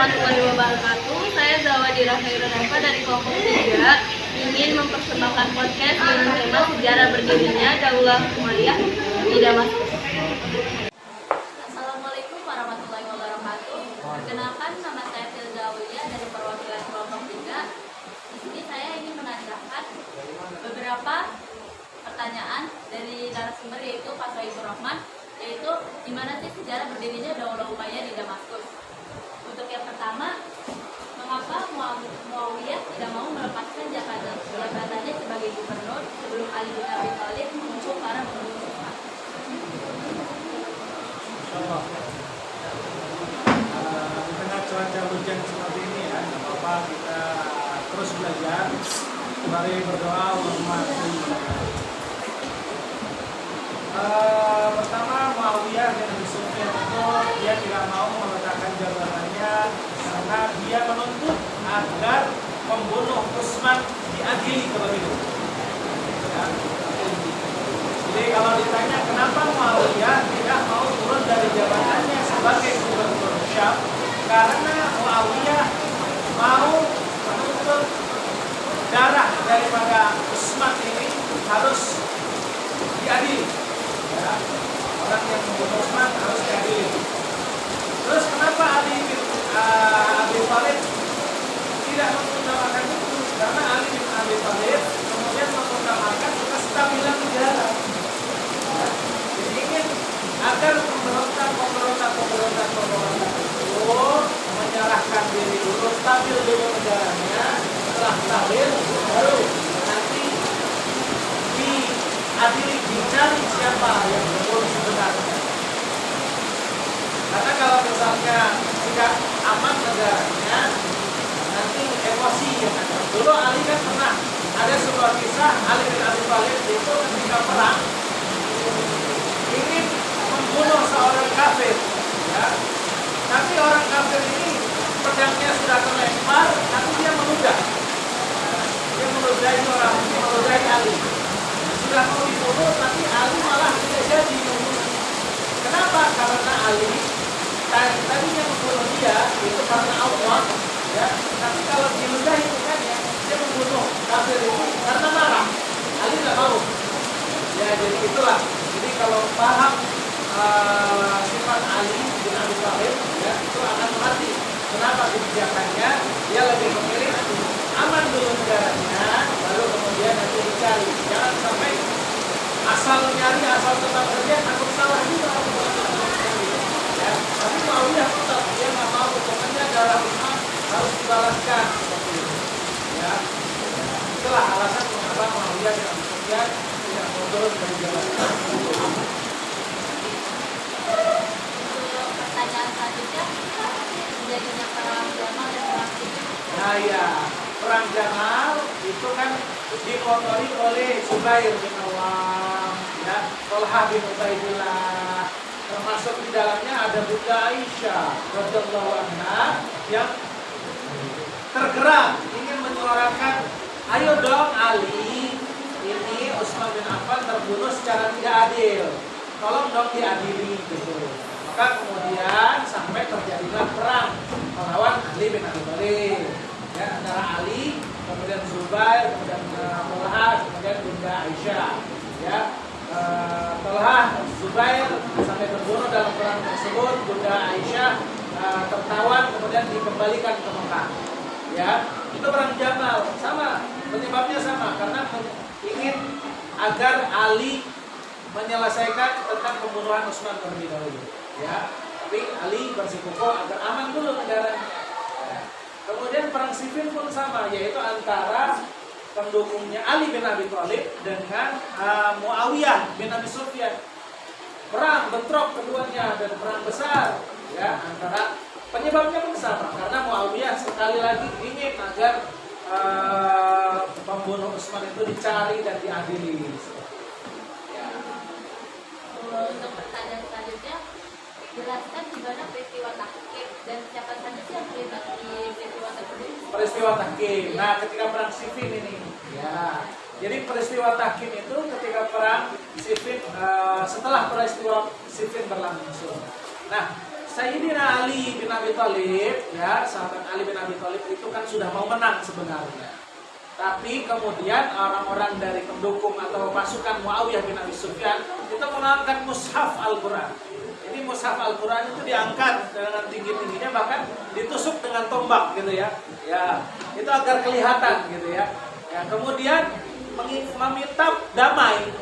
warahmatullahi wabarakatuh. Saya Zawadira Khairunova dari kelompok 3 ingin mempersembahkan podcast dengan tema sejarah berdirinya Daulah Umayyah di Damaskus. Assalamualaikum warahmatullahi wabarakatuh. Perkenalkan, nama saya Filza Aulia dari perwakilan kelompok 3. Di sini saya ingin menanyakan beberapa pertanyaan dari narasumber, yaitu Pak Sohibur Rahman, yaitu gimana sih sejarah berdirinya Daulah Umayyah di Damaskus. Untuk yang pertama, mengapa Muawiyah tidak mau melepaskan jabatannya sebagai gubernur sebelum Ali bin Abi Thalib menghukum para pembunuh Utsman? Insyaallah. Di tengah cuaca hujan seperti ini ya, tidak apa-apa, kita terus belajar. Mari berdoa menghormati. Pertama, Muawiyah bin Abi Sufyan itu dia tidak mau meletakkan jabatannya karena dia menuntut agar pembunuh Utsman diadili terlebih dahulu. Ya. Jadi kalau ditanya kenapa Muawiyah tidak mau turun dari jabatannya sebagai gubernur Syam, karena Muawiyah mau menuntut darah daripada Utsman ini harus diadili. Ya, orang yang membunuh Utsman harus diadili. Terus kenapa Ali bin Abi Thalib tidak mengutamakan itu? Karena Ali bin Abi Thalib kemudian mengutamakan kestabilan negara. Ya, jadi ingin agar pemberontak itu menyerahkan diri dulu, stabil dulu negaranya. Setelah stabil, baru nanti diadili, dicari siapa yang betul sebenarnya. Karena kalau misalnya tidak aman negaranya, nanti emosi yang ada. Dulu Ali kan pernah ada sebuah kisah, Ali bin Abi Thalib itu ketika perang ingin membunuh seorang kafir, ya. Tapi orang kafir ini pedangnya sudah terlempar, tapi dia meludah. Dia meludahi Ali. Sudah mau dibunuh, tapi Ali malah tidak jadi membunuh. Kenapa? Karena Ali tadinya membunuh dia itu karena Allah, ya. Tapi kalau diludahi bukannya, dia membunuh kafir itu karena marah. Ali tidak mau. Ya, jadi itulah. Jadi kalau paham sifat Ali bin Abi Thalib, ya, itu akan mengerti kenapa kebijakannya dia lebih memilih aman dulu negaranya, baru kemudian nanti dicari. Jangan sampai asal nyari, asal tetap kerja, takut salah juga. Ya, tapi Muawiyah tetap dia nggak mau, pokoknya darah Utsman harus dibalaskan seperti itu. Ya, itulah alasan mengapa Muawiyah bin Abi Sufyan tidak mau turun dari jabatan. Pertanyaan selanjutnya, terjadinya perang Jamal dan perang Siffin. Nah ya, perang Jamal itu kan dikotori oleh Zubair bin Awam, ya, Thalhah bin Ubaidillah, termasuk di dalamnya ada Bunda Aisyah radhiyallahu anha yang tergerak ingin menyuarakan, ayo dong Ali, ini Utsman bin Affan terbunuh secara tidak adil, tolong dong diadili gitu. Maka kemudian sampai terjadilah perang melawan Ali bin Abi Thalib, ya, antara Ali, kemudian Zubair, kemudian Thalhah, kemudian Bunda Aisyah, ya. Thalhah, Zubair sampai terbunuh dalam perang tersebut. Bunda Aisyah tertawan kemudian dikembalikan ke Mekah. Ya, itu perang Jamal, sama penyebabnya sama, karena ingin agar Ali menyelesaikan tentang pembunuhan Utsman terlebih dahulu. Ya, tapi Ali bersikukuh agar aman dulu negaranya. Ya. Kemudian perang Siffin pun sama, yaitu antara pendukungnya Ali bin Abi Thalib dengan Muawiyah bin Abi Sufyan. Perang bentrok keduanya dan perang besar, ya, antara penyebabnya pun sama, karena Muawiyah sekali lagi ingin agar pembunuh Utsman itu dicari dan diadili. Ya. Untuk pertanyaan selanjutnya, jelaskan di mana peristiwa Tahkim dan siapa saja sih yang terlibat di peristiwa tersebut? Peristiwa Tahkim. Nah, ketika perang Siffin ini, ya. Jadi peristiwa Tahkim itu ketika perang Siffin, setelah peristiwa Siffin berlangsung. Nah, Sayyidina Ali bin Abi Abi Thalib, ya, sahabat Ali bin Abi Thalib itu kan sudah mau menang sebenarnya. Tapi kemudian orang-orang dari pendukung atau pasukan Muawiyah bin Abi Sufyan itu mengangkat mushaf Al-Quran. Jadi mushaf Al-Quran itu diangkat dengan tinggi-tingginya, bahkan ditusuk dengan tombak gitu ya. Ya, itu agar kelihatan gitu ya. Ya, kemudian meminta damai.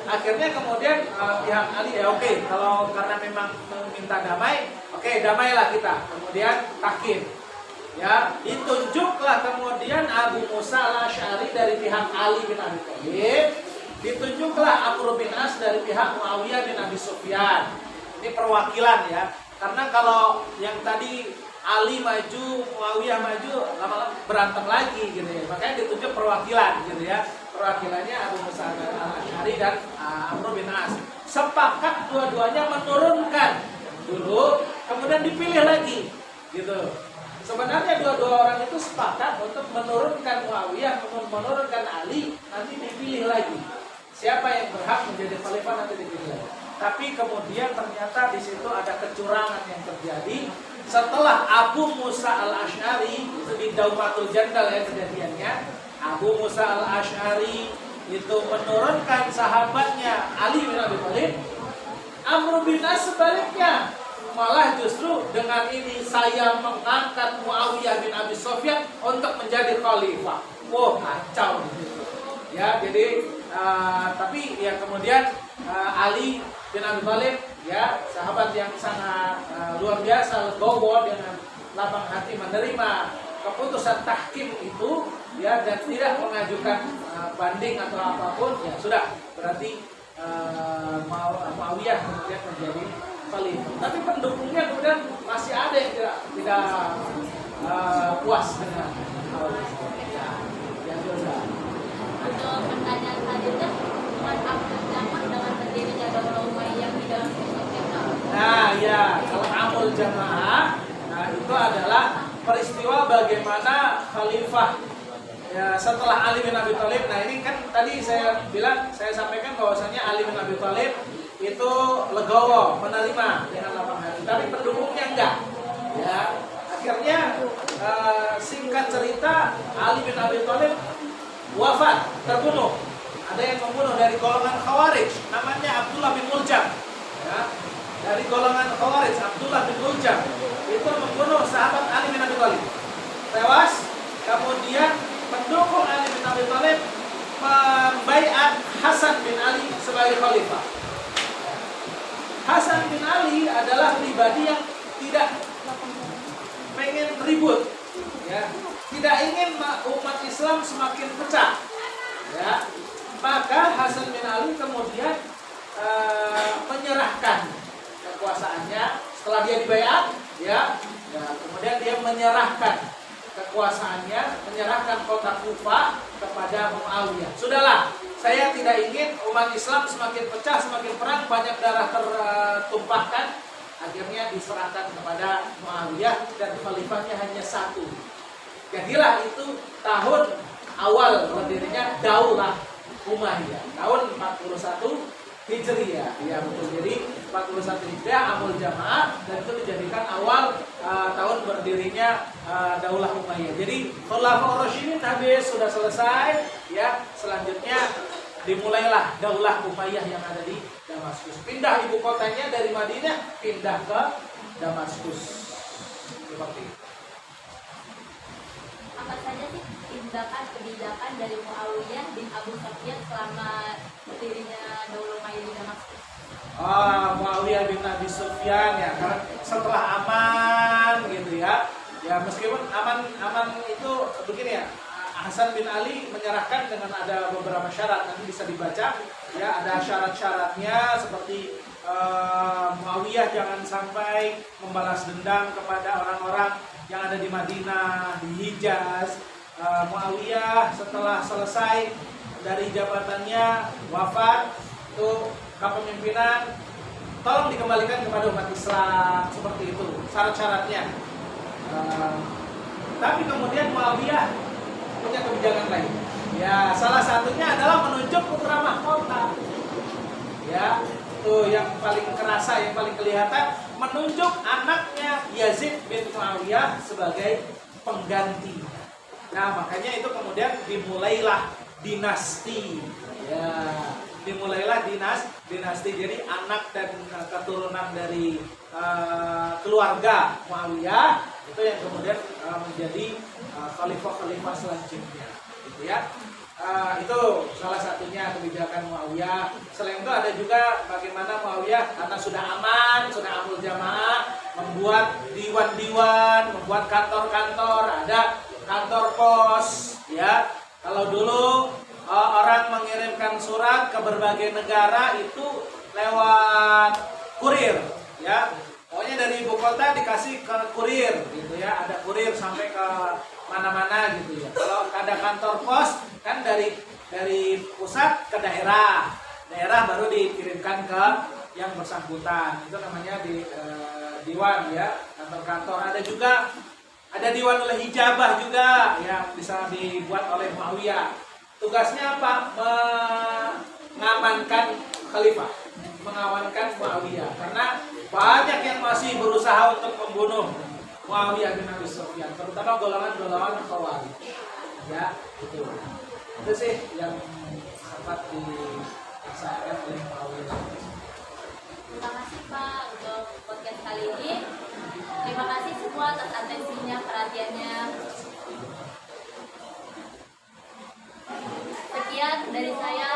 Akhirnya kemudian pihak Ali ya oke, kalau karena memang meminta damai, oke, damailah kita. Kemudian takim. Ya, ditunjuklah kemudian Abu Musa al-Asy'ari dari pihak Ali bin Abi Thalib, ditunjuklah Amr bin As dari pihak Muawiyah bin Abi Sufyan. Ini perwakilan ya. Karena kalau yang tadi Ali maju, Muawiyah maju, lama-lama berantem lagi gitu ya. Makanya ditunjuk perwakilan gitu ya. Perwakilannya Abu Musa al-Asy'ari dan Amr bin As. Sepakat dua-duanya menurunkan dulu, kemudian dipilih lagi gitu. Sebenarnya dua-dua orang itu sepakat untuk menurunkan Muawiyah, menurunkan Ali, nanti dipilih lagi. Siapa yang berhak menjadi khalifah nanti dipilih lagi. Tapi kemudian ternyata di situ ada kecurangan yang terjadi. Setelah Abu Musa al-Asy'ari, itu di Daumatul Jandal ya kejadiannya, Abu Musa al-Asy'ari itu menurunkan sahabatnya Ali bin Abi Thalib, Amr bin As sebaliknya. Malah justru dengan ini saya mengangkat Muawiyah bin Abi Sufyan untuk menjadi khalifah. Wah, kacau gitu. Ya, jadi tapi ya kemudian Ali bin Abi Thalib ya, sahabat yang sangat luar biasa, legowo dengan lapang hati menerima keputusan tahkim itu ya, dan tidak mengajukan banding atau apapun, ya sudah, berarti Muawiyah kemudian menjadi khalifah. Tapi pendukungnya kemudian masih ada yang tidak puas dengan hal itu. Ya, yang kedua. Untuk pertanyaan selanjutnya, Umar Abdul Jamah dengan berdirinya Daulah Umayyah di dalam peristiwa. Nah ya, kalau amul jamaah, nah itu adalah peristiwa bagaimana khalifah ya, setelah Ali bin Abi Thalib. Nah ini kan tadi saya sampaikan bahwasanya Ali bin Abi Thalib itu legowo, menerima dengan lapang hati, tapi pendukungnya enggak. Ya, akhirnya singkat cerita Ali bin Abi Thalib wafat, terbunuh. Ada yang membunuh dari golongan Khawarij, namanya Abdullah bin Muljam. Ya, dari golongan Khawarij, Abdullah bin Muljam itu membunuh sahabat Ali bin Abi Thalib, tewas. Kemudian pendukung Ali bin Abi Thalib membaiat Hasan bin Ali sebagai khalifah. Hasan bin Ali adalah pribadi yang tidak pengen ribut, ya, tidak ingin umat Islam semakin pecah, ya. Maka Hasan bin Ali kemudian menyerahkan kekuasaannya setelah dia dibaiat, ya, kemudian dia menyerahkan kekuasaannya, menyerahkan kota Kufah kepada Muawiyah. Sudahlah, saya tidak ingin umat Islam semakin pecah, semakin perang, banyak darah tertumpahkan. Akhirnya diserahkan kepada Muawiyah dan khalifahnya hanya satu. Jadilah itu tahun awal berdirinya Daulah Umayyah, tahun 41 Hijriah. Ya betul, jadi 41 Hijriah amul jamaah, dan itu dijadikan awal tahun berdirinya Daulah Umayyah. Jadi Khulafaur Rasyidin habis, sudah selesai, ya. Selanjutnya dimulailah Daulah Umayyah yang ada di Damaskus. Pindah ibu kotanya dari Madinah, pindah ke Damaskus. Seperti itu. Apa saja sih tindakan kebijakan dari Muawiyah bin Abu Sufyan selama berdirinya Daulah Umayyah di Damaskus? Muawiyah bin Abi Sufyan ya, karena setelah aman gitu ya. Ya meskipun aman itu begini ya. Hasan bin Ali menyerahkan dengan ada beberapa syarat, nanti bisa dibaca ya, ada syarat-syaratnya seperti Muawiyah jangan sampai membalas dendam kepada orang-orang yang ada di Madinah, di Hijaz. Muawiyah setelah selesai dari jabatannya, wafat, itu kepemimpinan tolong dikembalikan kepada umat Islam, seperti itu syarat-syaratnya. Tapi kemudian Muawiyah punya kebijakan lain. Ya, salah satunya adalah menunjuk putra mahkota. Ya, itu yang paling kerasa, yang paling kelihatan, menunjuk anaknya Yazid bin Muawiyah sebagai pengganti. Nah, makanya itu kemudian dimulailah dinasti. Ya, dimulailah dinasti. Jadi anak dan keturunan dari keluarga Muawiyah itu yang kemudian menjadi khalifah-khalifah selanjutnya, gitu ya. Itu salah satunya kebijakan Muawiyah. Selain itu ada juga bagaimana Muawiyah karena sudah aman, sudah amul jamaah, membuat diwan-diwan, membuat kantor-kantor, ada kantor pos, ya. Kalau dulu orang mengirimkan surat ke berbagai negara itu lewat kurir, ya. Pokoknya dari ibu kota dikasih ke kurir, gitu ya. Ada kurir sampai ke mana-mana, gitu ya. Kalau ada kantor pos kan dari pusat ke daerah baru dikirimkan ke yang bersangkutan. Itu namanya diwan, ya, kantor-kantor. Ada diwanul hijabah juga yang bisa dibuat oleh Muawiyah. Tugasnya apa? Mengamankan khalifah, mengamankan Muawiyah, karena banyak yang masih berusaha untuk membunuh Muawiyah bin Abi Sufyan, terutama golongan-golongan Khawarij. Ya, itu sih yang sempat dilaksanakan oleh Muawiyah. Terima kasih Pak untuk podcast kali ini. Terima kasih semua atas atensinya, perhatiannya. Sekian dari saya.